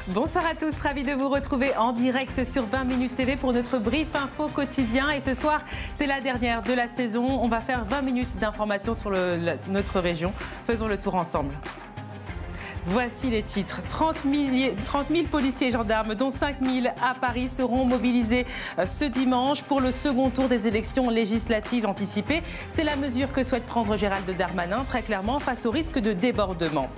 Bonsoir à tous, ravi de vous retrouver en direct sur 20 minutes TV pour notre brief info quotidien. Et ce soir, c'est la dernière de la saison. On va faire 20 minutes d'informations sur notre région. Faisons le tour ensemble. Voici les titres. 30 000 policiers et gendarmes, dont 5 000 à Paris, seront mobilisés ce dimanche pour le second tour des élections législatives anticipées. C'est la mesure que souhaite prendre Gérald Darmanin, très clairement, face au risque de débordement.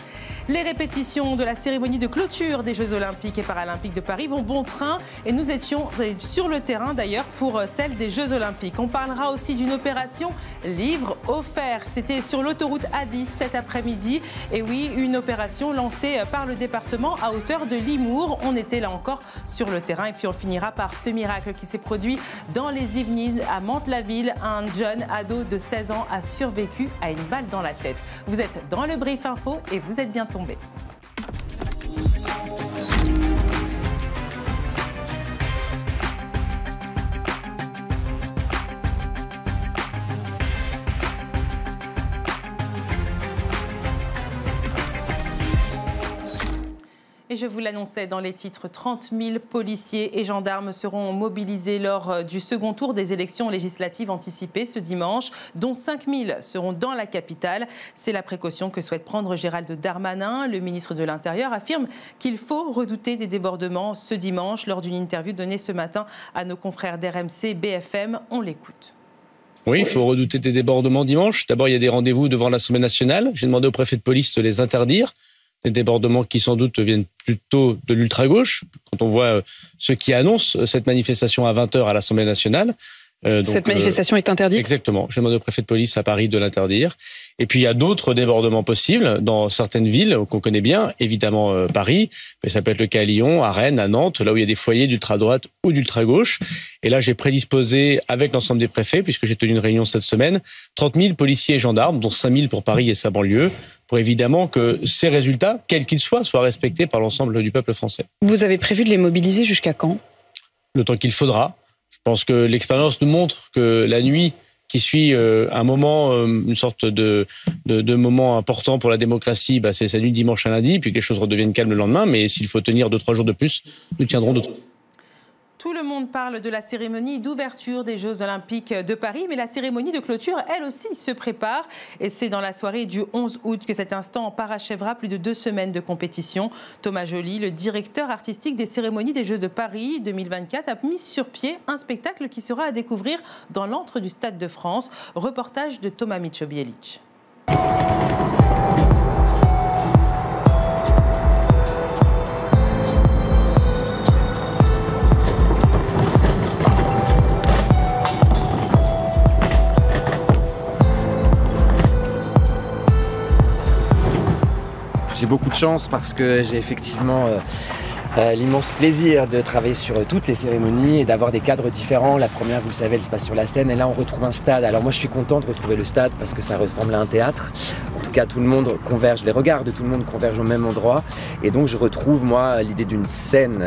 Les répétitions de la cérémonie de clôture des Jeux Olympiques et Paralympiques de Paris vont bon train et nous étions sur le terrain d'ailleurs pour celle des Jeux Olympiques. On parlera aussi d'une opération livre offert. C'était sur l'autoroute A10 cet après-midi. Et oui, une opération lancée par le département à hauteur de Limours. On était là encore sur le terrain et puis on finira par ce miracle qui s'est produit dans les Yvelines à Mantes-la-Ville. Un jeune ado de 16 ans a survécu à une balle dans la tête. Vous êtes dans le brief info et vous êtes bien tombé. Et je vous l'annonçais dans les titres, 30 000 policiers et gendarmes seront mobilisés lors du second tour des élections législatives anticipées ce dimanche, dont 5 000 seront dans la capitale. C'est la précaution que souhaite prendre Gérald Darmanin. Le ministre de l'Intérieur affirme qu'il faut redouter des débordements ce dimanche lors d'une interview donnée ce matin à nos confrères d'RMC BFM. On l'écoute. Oui, il faut redouter des débordements dimanche. D'abord, il y a des rendez-vous devant l'Assemblée nationale. J'ai demandé au préfet de police de les interdire. Des débordements qui sans doute viennent plutôt de l'ultra-gauche, quand on voit ceux qui annoncent cette manifestation à 20h à l'Assemblée nationale. Cette manifestation est interdite ? Exactement. J'ai demandé au préfet de police à Paris de l'interdire. Et puis il y a d'autres débordements possibles dans certaines villes qu'on connaît bien, évidemment Paris, mais ça peut être le cas à Lyon, à Rennes, à Nantes, là où il y a des foyers d'ultra-droite ou d'ultra-gauche. Et là, j'ai prédisposé avec l'ensemble des préfets, puisque j'ai tenu une réunion cette semaine, 30 000 policiers et gendarmes, dont 5 000 pour Paris et sa banlieue, pour évidemment que ces résultats, quels qu'ils soient respectés par l'ensemble du peuple français. Vous avez prévu de les mobiliser jusqu'à quand ? Le temps qu'il faudra. Je pense que l'expérience nous montre que la nuit qui suit un moment, une sorte de moment important pour la démocratie, c'est sa nuit dimanche à lundi, puis que les choses redeviennent calmes le lendemain. Mais s'il faut tenir 2-3 jours de plus, nous tiendrons d'autres. Tout le monde parle de la cérémonie d'ouverture des Jeux Olympiques de Paris, mais la cérémonie de clôture, elle aussi, se prépare. Et c'est dans la soirée du 11 août que cet instant parachèvera plus de 2 semaines de compétition. Thomas Joly, le directeur artistique des cérémonies des Jeux de Paris 2024, a mis sur pied un spectacle qui sera à découvrir dans l'antre du Stade de France. Reportage de Thomas Michobielic. J'ai beaucoup de chance parce que j'ai effectivement l'immense plaisir de travailler sur toutes les cérémonies et d'avoir des cadres différents. La première, vous le savez, elle se passe sur la scène et là on retrouve un stade. Alors moi je suis content de retrouver le stade parce que ça ressemble à un théâtre. En tout cas tout le monde converge, les regards de tout le monde convergent au même endroit et donc je retrouve moi l'idée d'une scène,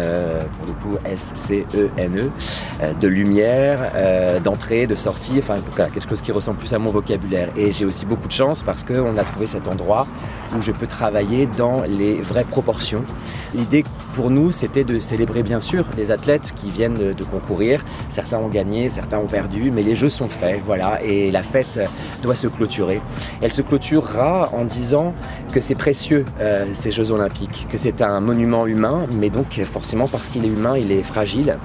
pour le coup S-C-E-N-E, de lumière, d'entrée, de sortie, enfin quelque chose qui ressemble plus à mon vocabulaire. Et j'ai aussi beaucoup de chance parce qu'on a trouvé cet endroit où je peux travailler dans les vraies proportions. L'idée pour nous, c'était de célébrer bien sûr les athlètes qui viennent de concourir. Certains ont gagné, certains ont perdu, mais les jeux sont faits, voilà, et la fête doit se clôturer. Elle se clôturera en disant que c'est précieux, ces Jeux Olympiques, que c'est un monument humain, mais donc forcément parce qu'il est humain, il est fragile,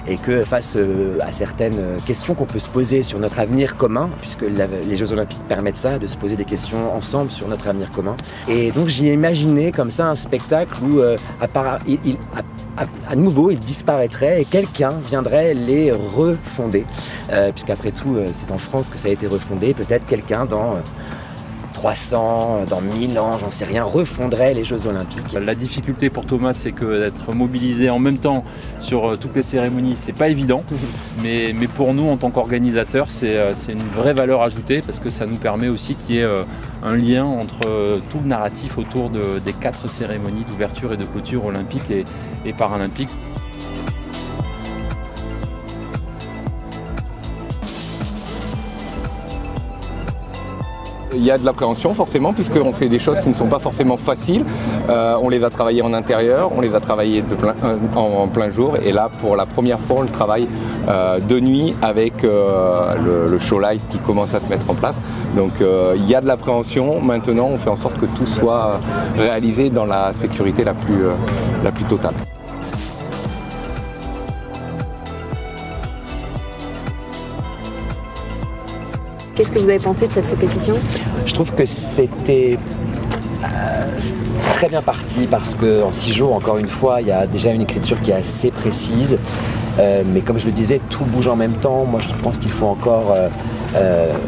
et que face à certaines questions qu'on peut se poser sur notre avenir commun, puisque les Jeux Olympiques permettent ça, de se poser des questions ensemble sur notre avenir commun. Et donc j'y ai imaginé comme ça un spectacle où à nouveau il disparaîtrait et quelqu'un viendrait les refonder. Puisqu'après tout, c'est en France que ça a été refondé, peut-être quelqu'un dans 300, dans 1000 ans, j'en sais rien, refondrait les Jeux Olympiques. La difficulté pour Thomas, c'est que d'être mobilisé en même temps sur toutes les cérémonies, c'est pas évident. Mais pour nous, en tant qu'organisateurs, c'est une vraie valeur ajoutée parce que ça nous permet aussi qu'il y ait un lien entre tout le narratif autour des 4 cérémonies d'ouverture et de clôture olympiques et paralympiques. Il y a de l'appréhension forcément, puisqu'on fait des choses qui ne sont pas forcément faciles. On les a travaillées en intérieur, on les a travaillées en plein jour, et là pour la première fois on le travaille de nuit avec le show light qui commence à se mettre en place. Donc il y a de l'appréhension. Maintenant on fait en sorte que tout soit réalisé dans la sécurité la plus totale. Qu'est-ce que vous avez pensé de cette répétition? Je trouve que c'était très bien parti parce qu'en 6 jours, encore une fois, il y a déjà une écriture qui est assez précise. Mais comme je le disais, tout bouge en même temps. Moi, je pense qu'il faut encore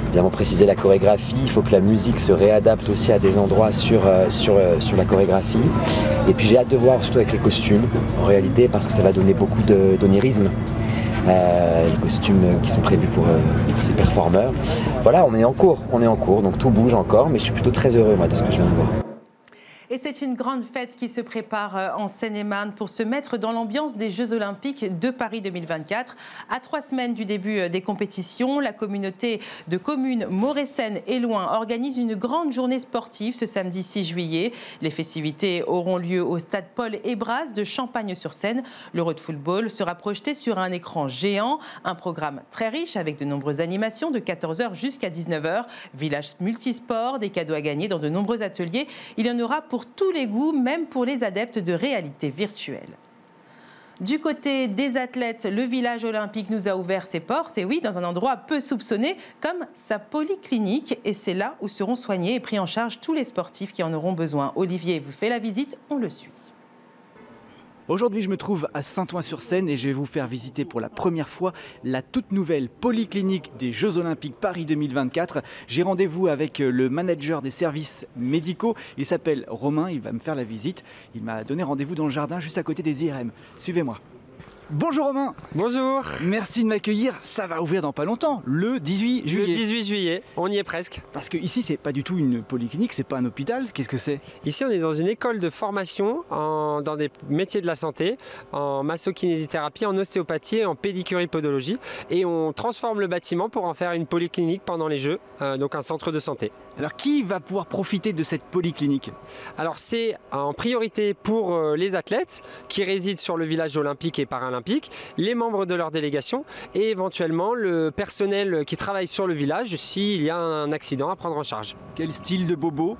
évidemment préciser la chorégraphie. Il faut que la musique se réadapte aussi à des endroits sur la chorégraphie. Et puis j'ai hâte de voir, surtout avec les costumes, en réalité, parce que ça va donner beaucoup d'onirisme. Les costumes qui sont prévus pour ces performeurs. Voilà, on est en cours, donc tout bouge encore, mais je suis plutôt très heureux moi de ce que je viens de voir. Et c'est une grande fête qui se prépare en Seine-et-Marne pour se mettre dans l'ambiance des Jeux Olympiques de Paris 2024. À 3 semaines du début des compétitions, la communauté de communes Moret-Seine et Loing organise une grande journée sportive ce samedi 6 juillet. Les festivités auront lieu au stade Paul-Hébras de Champagne-sur-Seine. L'Euro de football sera projeté sur un écran géant. Un programme très riche avec de nombreuses animations de 14h jusqu'à 19h. Village multisport, des cadeaux à gagner dans de nombreux ateliers. Il y en aura pour tous les goûts, même pour les adeptes de réalité virtuelle. Du côté des athlètes, le village olympique nous a ouvert ses portes, et oui, dans un endroit peu soupçonné, comme sa polyclinique. Et c'est là où seront soignés et pris en charge tous les sportifs qui en auront besoin. Olivier vous fait la visite, on le suit. Aujourd'hui, je me trouve à Saint-Ouen-sur-Seine et je vais vous faire visiter pour la première fois la toute nouvelle polyclinique des Jeux Olympiques Paris 2024. J'ai rendez-vous avec le manager des services médicaux. Il s'appelle Romain, il va me faire la visite. Il m'a donné rendez-vous dans le jardin juste à côté des IRM. Suivez-moi. Bonjour Romain. Bonjour. Merci de m'accueillir. Ça va ouvrir dans pas longtemps, le 18 juillet. Le 18 juillet, on y est presque. Parce que ici, c'est pas du tout une polyclinique, c'est pas un hôpital. Qu'est-ce que c'est? Ici, on est dans une école de formation dans des métiers de la santé, en masso-kinésithérapie, en ostéopathie et en pédicurie-podologie. Et on transforme le bâtiment pour en faire une polyclinique pendant les Jeux, donc un centre de santé. Alors, qui va pouvoir profiter de cette polyclinique? Alors, c'est en priorité pour les athlètes qui résident sur le village olympique et paralympique, les membres de leur délégation et éventuellement le personnel qui travaille sur le village s'il y a un accident à prendre en charge. Quel style de bobo?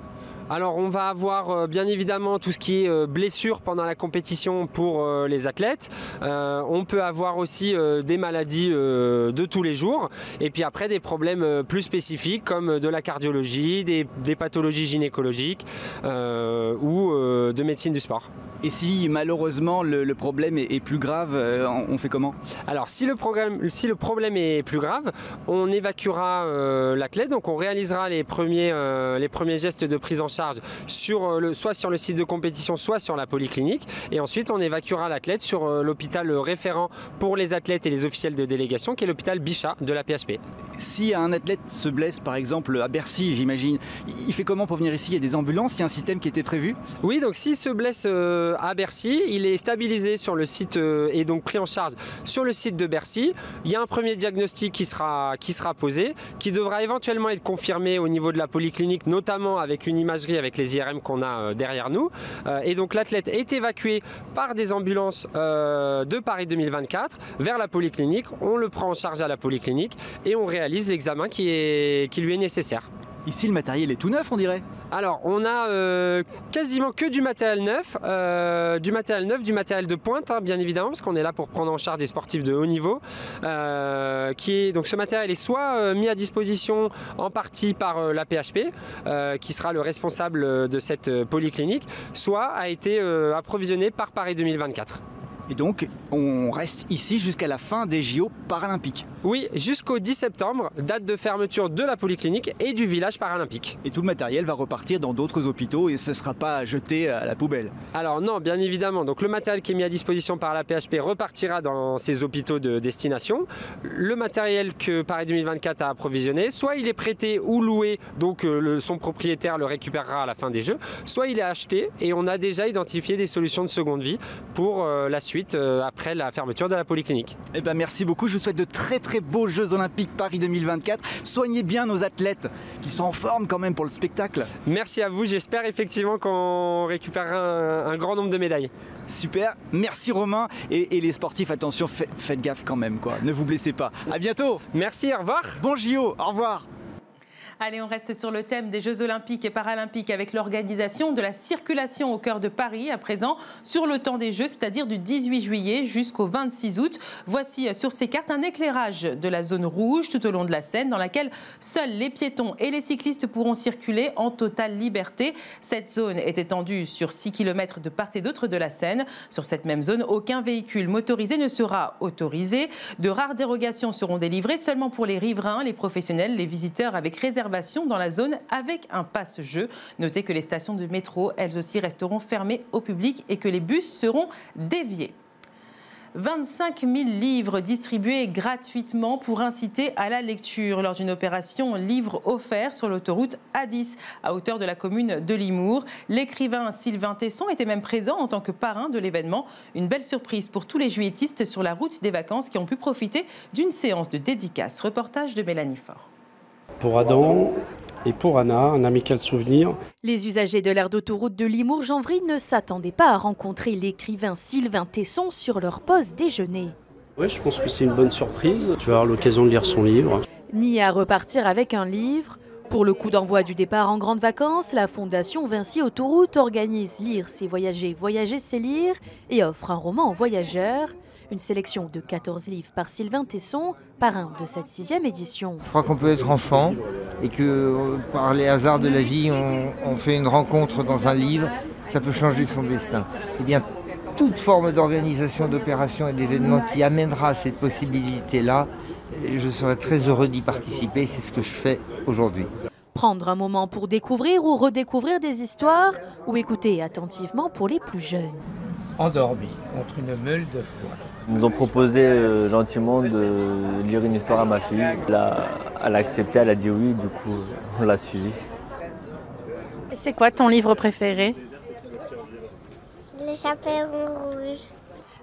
Alors on va avoir bien évidemment tout ce qui est blessure pendant la compétition pour les athlètes. On peut avoir aussi des maladies de tous les jours et puis après des problèmes plus spécifiques comme de la cardiologie, des pathologies gynécologiques ou de médecine du sport. Et si malheureusement le problème est plus grave, on fait comment? Alors si le problème est plus grave, on évacuera l'athlète, donc on réalisera les premiers gestes de prise en charge soit sur le site de compétition, soit sur la polyclinique. Et ensuite, on évacuera l'athlète sur l'hôpital référent pour les athlètes et les officiels de délégation, qui est l'hôpital Bichat de la PHP. Si un athlète se blesse, par exemple, à Bercy, j'imagine, il fait comment pour venir ici? Il y a des ambulances, il y a un système qui était prévu? Oui, donc s'il se blesse à Bercy, il est stabilisé sur le site et donc pris en charge sur le site de Bercy. Il y a un premier diagnostic qui sera posé, qui devra éventuellement être confirmé au niveau de la polyclinique, notamment avec une imagerie avec les IRM qu'on a derrière nous. Et donc l'athlète est évacué par des ambulances de Paris 2024 vers la polyclinique. On le prend en charge à la polyclinique et on réalise l'examen qui lui est nécessaire. Ici, le matériel est tout neuf, on dirait. Alors, on a quasiment que du matériel neuf, du matériel de pointe, hein, bien évidemment, parce qu'on est là pour prendre en charge des sportifs de haut niveau. Donc, ce matériel est soit mis à disposition en partie par la PHP, qui sera le responsable de cette polyclinique, soit a été approvisionné par Paris 2024. Et donc, on reste ici jusqu'à la fin des JO paralympiques. Oui, jusqu'au 10 septembre, date de fermeture de la polyclinique et du village paralympique. Et tout le matériel va repartir dans d'autres hôpitaux et ce ne sera pas jeté à la poubelle? Alors non, bien évidemment. Donc le matériel qui est mis à disposition par la PHP repartira dans ces hôpitaux de destination. Le matériel que Paris 2024 a approvisionné, soit il est prêté ou loué, donc son propriétaire le récupérera à la fin des Jeux, soit il est acheté et on a déjà identifié des solutions de seconde vie pour la suite suite après la fermeture de la polyclinique. Eh ben merci beaucoup, je vous souhaite de très très beaux Jeux Olympiques Paris 2024. Soignez bien nos athlètes, qui sont en forme quand même pour le spectacle. Merci à vous, j'espère effectivement qu'on récupérera un grand nombre de médailles. Super, merci Romain. Et les sportifs, attention, faites gaffe quand même, quoi. Ne vous blessez pas. À bientôt. Merci, au revoir. Bon JO, au revoir. Allez, on reste sur le thème des Jeux Olympiques et Paralympiques avec l'organisation de la circulation au cœur de Paris, à présent sur le temps des Jeux, c'est-à-dire du 18 juillet jusqu'au 26 août. Voici sur ces cartes un éclairage de la zone rouge tout au long de la Seine, dans laquelle seuls les piétons et les cyclistes pourront circuler en totale liberté. Cette zone est étendue sur 6 km de part et d'autre de la Seine. Sur cette même zone, aucun véhicule motorisé ne sera autorisé. De rares dérogations seront délivrées seulement pour les riverains, les professionnels, les visiteurs avec réservation dans la zone avec un passe-jeu. Notez que les stations de métro, elles aussi, resteront fermées au public et que les bus seront déviés. 25 000 livres distribués gratuitement pour inciter à la lecture lors d'une opération livres offerts sur l'autoroute A10 à hauteur de la commune de Limours. L'écrivain Sylvain Tesson était même présent en tant que parrain de l'événement. Une belle surprise pour tous les juilletistes sur la route des vacances qui ont pu profiter d'une séance de dédicace. Reportage de Mélanie Faure. Pour Adam et pour Anna, un amical souvenir. Les usagers de l'aire d'autoroute de Limours-Janvry ne s'attendaient pas à rencontrer l'écrivain Sylvain Tesson sur leur pause déjeuner. Oui, je pense que c'est une bonne surprise. Tu vas avoir l'occasion de lire son livre. Ni à repartir avec un livre. Pour le coup d'envoi du départ en grandes vacances, la Fondation Vinci Autoroute organise Lire c'est voyager, voyager c'est lire et offre un roman aux voyageurs. Une sélection de 14 livres par Sylvain Tesson, parrain de cette 6e édition. Je crois qu'on peut être enfant et que par les hasards de la vie, on fait une rencontre dans un livre, ça peut changer son destin. Eh bien, toute forme d'organisation, d'opération et d'événement qui amènera cette possibilité-là, je serai très heureux d'y participer, c'est ce que je fais aujourd'hui. Prendre un moment pour découvrir ou redécouvrir des histoires ou écouter attentivement pour les plus jeunes. Endormi contre une meule de foie. Ils nous ont proposé gentiment de lire une histoire à ma fille. Elle a accepté, elle a dit oui, du coup on l'a suivi. Et c'est quoi ton livre préféré? Le chaperon rouge.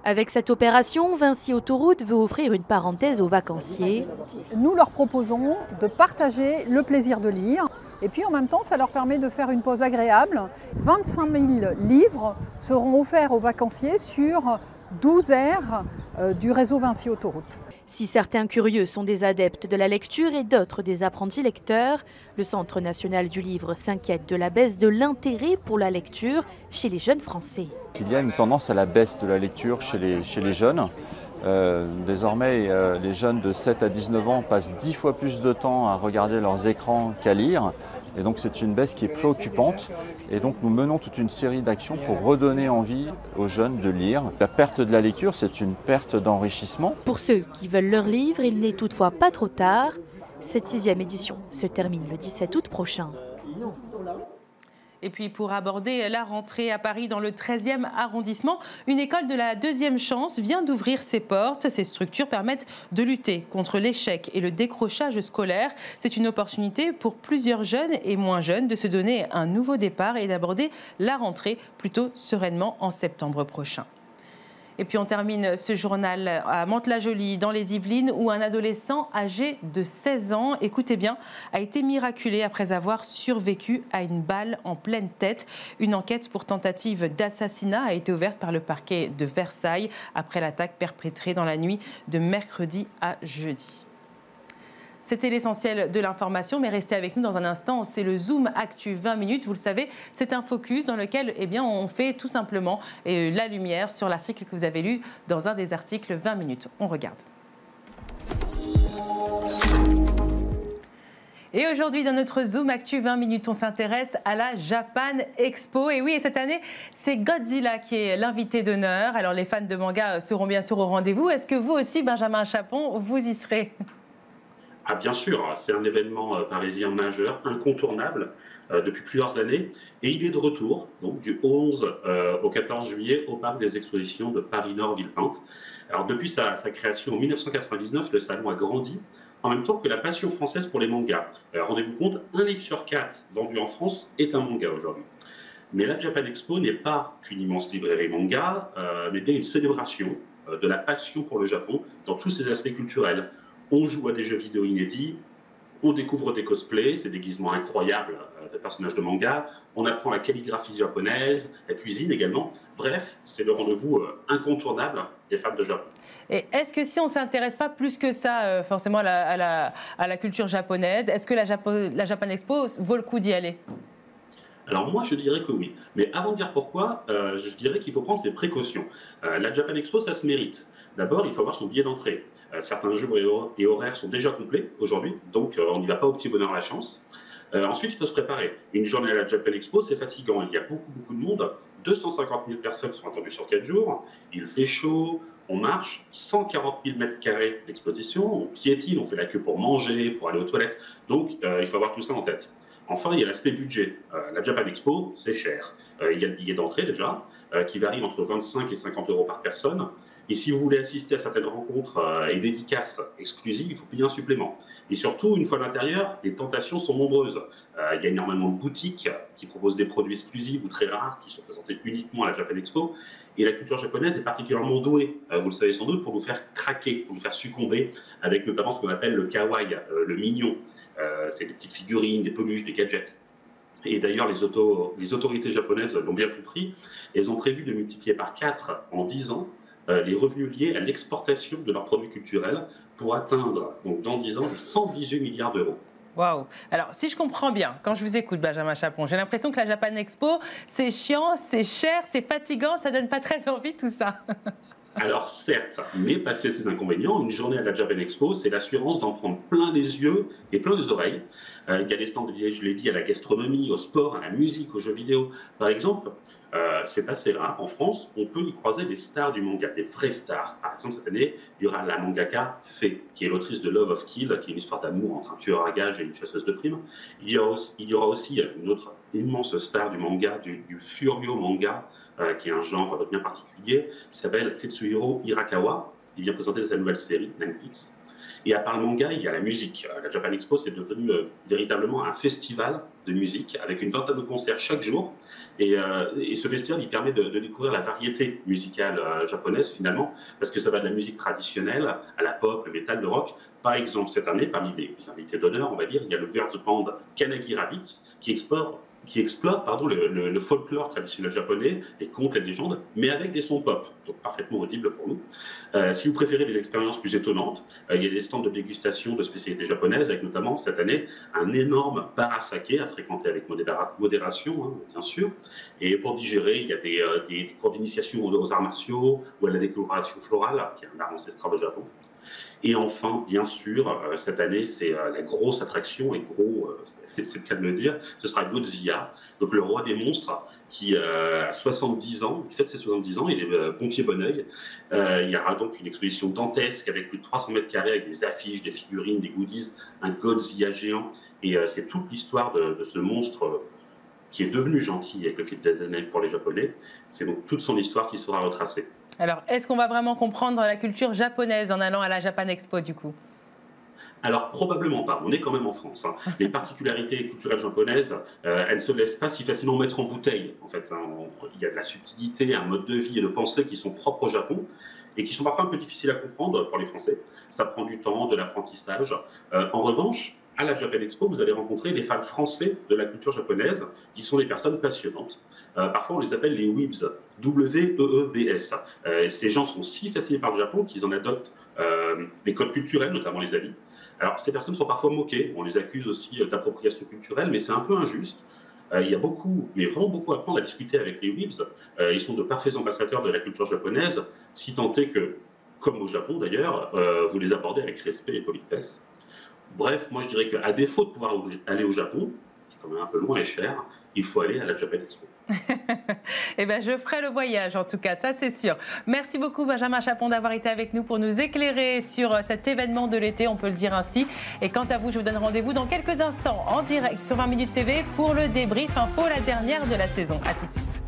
Avec cette opération, Vinci Autoroute veut offrir une parenthèse aux vacanciers. Nous leur proposons de partager le plaisir de lire. Et puis en même temps, ça leur permet de faire une pause agréable. 25 000 livres seront offerts aux vacanciers sur 12 aires du réseau Vinci Autoroute. Si certains curieux sont des adeptes de la lecture et d'autres des apprentis lecteurs, le Centre national du livre s'inquiète de la baisse de l'intérêt pour la lecture chez les jeunes Français. Il y a une tendance à la baisse de la lecture chez les jeunes. Désormais, les jeunes de 7 à 19 ans passent 10 fois plus de temps à regarder leurs écrans qu'à lire. Et donc c'est une baisse qui est préoccupante. Et donc nous menons toute une série d'actions pour redonner envie aux jeunes de lire. La perte de la lecture, c'est une perte d'enrichissement. Pour ceux qui veulent leur livre, il n'est toutefois pas trop tard. Cette 6e édition se termine le 17 août prochain. Et puis pour aborder la rentrée à Paris dans le 13e arrondissement, une école de la deuxième chance vient d'ouvrir ses portes. Ces structures permettent de lutter contre l'échec et le décrochage scolaire. C'est une opportunité pour plusieurs jeunes et moins jeunes de se donner un nouveau départ et d'aborder la rentrée plutôt sereinement en septembre prochain. Et puis on termine ce journal à Mantes-la-Jolie, dans les Yvelines, où un adolescent âgé de 16 ans, écoutez bien, a été miraculé après avoir survécu à une balle en pleine tête. Une enquête pour tentative d'assassinat a été ouverte par le parquet de Versailles après l'attaque perpétrée dans la nuit de mercredi à jeudi. C'était l'essentiel de l'information, mais restez avec nous dans un instant. C'est le Zoom Actu 20 minutes. Vous le savez, c'est un focus dans lequel on fait tout simplement la lumière sur l'article que vous avez lu dans un des articles 20 minutes. On regarde. Et aujourd'hui, dans notre Zoom Actu 20 minutes, on s'intéresse à la Japan Expo. Et oui, et cette année, c'est Godzilla qui est l'invité d'honneur. Alors, les fans de manga seront bien sûr au rendez-vous. Est-ce que vous aussi, Benjamin Chapon, vous y serez ? Ah bien sûr, c'est un événement parisien majeur, incontournable depuis plusieurs années. Et il est de retour, donc du 11 au 14 juillet, au parc des expositions de Paris-Nord-Villepinte. Alors depuis sa création en 1999, le salon a grandi en même temps que la passion française pour les mangas. Rendez-vous compte, un livre sur 4 vendu en France est un manga aujourd'hui. Mais la Japan Expo n'est pas qu'une immense librairie manga, mais bien une célébration de la passion pour le Japon dans tous ses aspects culturels. On joue à des jeux vidéo inédits, on découvre des cosplays, ces déguisements incroyables de personnages de manga, on apprend la calligraphie japonaise, la cuisine également. Bref, c'est le rendez-vous incontournable des fans de Japon. Et est-ce que si on ne s'intéresse pas plus que ça forcément à la culture japonaise, est-ce que la Japan Expo vaut le coup d'y aller ? Alors moi, je dirais que oui. Mais avant de dire pourquoi, je dirais qu'il faut prendre ses précautions. La Japan Expo, ça se mérite. D'abord, il faut avoir son billet d'entrée. Certains jours et horaires sont déjà complets aujourd'hui, donc on n'y va pas au petit bonheur la chance. Ensuite, il faut se préparer. Une journée à la Japan Expo, c'est fatigant. Il y a beaucoup de monde. 250 000 personnes sont attendues sur 4 jours. Il fait chaud, on marche. 140 000 mètres carrés d'exposition. On piétine, on fait la queue pour manger, pour aller aux toilettes. Donc, il faut avoir tout ça en tête. Enfin, il y a l'aspect budget. La Japan Expo, c'est cher. Il y a le billet d'entrée déjà, qui varie entre 25 et 50 euros par personne. Et si vous voulez assister à certaines rencontres et dédicaces exclusives, il faut payer un supplément. Et surtout, une fois à l'intérieur, les tentations sont nombreuses. Il y a énormément de boutiques qui proposent des produits exclusifs ou très rares qui sont présentés uniquement à la Japan Expo. Et la culture japonaise est particulièrement douée, vous le savez sans doute, pour nous faire craquer, pour nous faire succomber, avec notamment ce qu'on appelle le kawaii, le mignon. C'est des petites figurines, des peluches, des gadgets. Et d'ailleurs, les autorités japonaises l'ont bien compris. Elles ont prévu de multiplier par 4 en 10 ans les revenus liés à l'exportation de leurs produits culturels pour atteindre, donc dans 10 ans, les 118 milliards d'euros. Waouh! Alors, si je comprends bien, quand je vous écoute, Benjamin Chapon, j'ai l'impression que la Japan Expo, c'est chiant, c'est cher, c'est fatigant, ça donne pas très envie tout ça. Alors certes, mais passé ces inconvénients, une journée à la Japan Expo, c'est l'assurance d'en prendre plein les yeux et plein les oreilles. Il y a des stands dédiés, je l'ai dit, à la gastronomie, au sport, à la musique, aux jeux vidéo. Par exemple, c'est assez rare, en France, on peut y croiser des stars du manga, des vraies stars. Par exemple, cette année, il y aura la mangaka Faye, qui est l'autrice de Love of Kill, qui est une histoire d'amour entre un tueur à gages et une chasseuse de primes. Il y aura aussi une autre immense star du manga, du Furio manga, qui est un genre bien particulier, qui s'appelle Tetsuhiro Hirakawa. Il vient présenter sa nouvelle série, Nanpix. Et à part le manga, il y a la musique. La Japan Expo, c'est devenu véritablement un festival de musique avec une vingtaine de concerts chaque jour. Et ce festival, il permet de découvrir la variété musicale japonaise, finalement, parce que ça va de la musique traditionnelle à la pop, le métal, le rock. Par exemple, cette année, parmi les invités d'honneur, on va dire, il y a le girls band Kanagi Rabbits qui explore le folklore traditionnel japonais, les contes, les légendes, mais avec des sons pop, donc parfaitement audibles pour nous. Si vous préférez des expériences plus étonnantes, il y a des stands de dégustation de spécialités japonaises, avec notamment cette année un énorme bar à saké à fréquenter avec modération, hein, bien sûr. Et pour digérer, il y a des cours d'initiation aux arts martiaux ou à la décoloration florale, qui est un art ancestral au Japon. Et enfin, bien sûr, cette année, c'est la grosse attraction, et gros, c'est le cas de le dire, ce sera Godzilla, donc le roi des monstres, qui a 70 ans, il fête ses 70 ans, il est pompier bon oeil. Il y aura donc une exposition dantesque avec plus de 300 mètres carrés, avec des affiches, des figurines, des goodies, un Godzilla géant, et c'est toute l'histoire de ce monstre qui est devenu gentil avec le fil des années pour les Japonais. C'est donc toute son histoire qui sera retracée. Alors, est-ce qu'on va vraiment comprendre la culture japonaise en allant à la Japan Expo, du coup ? Alors, probablement pas. On est quand même en France. Hein. Les particularités culturelles japonaises, elles ne se laissent pas si facilement mettre en bouteille. En fait, hein. Il y a de la subtilité, un mode de vie et de pensée qui sont propres au Japon et qui sont parfois un peu difficiles à comprendre pour les Français. Ça prend du temps, de l'apprentissage. En revanche, à la Japan Expo, vous allez rencontrer des fans français de la culture japonaise qui sont des personnes passionnantes. Parfois, on les appelle les weebs, W-E-E-B-S. Ces gens sont si fascinés par le Japon qu'ils en adoptent les codes culturels, notamment les habits. Alors, ces personnes sont parfois moquées. On les accuse aussi d'appropriation culturelle, mais c'est un peu injuste. Il y a beaucoup, mais vraiment beaucoup à apprendre à discuter avec les weebs. Ils sont de parfaits ambassadeurs de la culture japonaise, si tant est que, comme au Japon d'ailleurs, vous les abordez avec respect et politesse. Bref, moi je dirais qu'à défaut de pouvoir aller au Japon, qui est quand même un peu loin et cher, il faut aller à la Japan Expo. Eh bien, je ferai le voyage, en tout cas, ça c'est sûr. Merci beaucoup, Benjamin Chapon, d'avoir été avec nous pour nous éclairer sur cet événement de l'été, on peut le dire ainsi. Et quant à vous, je vous donne rendez-vous dans quelques instants en direct sur 20 Minutes TV pour le débrief info, la dernière de la saison. À tout de suite.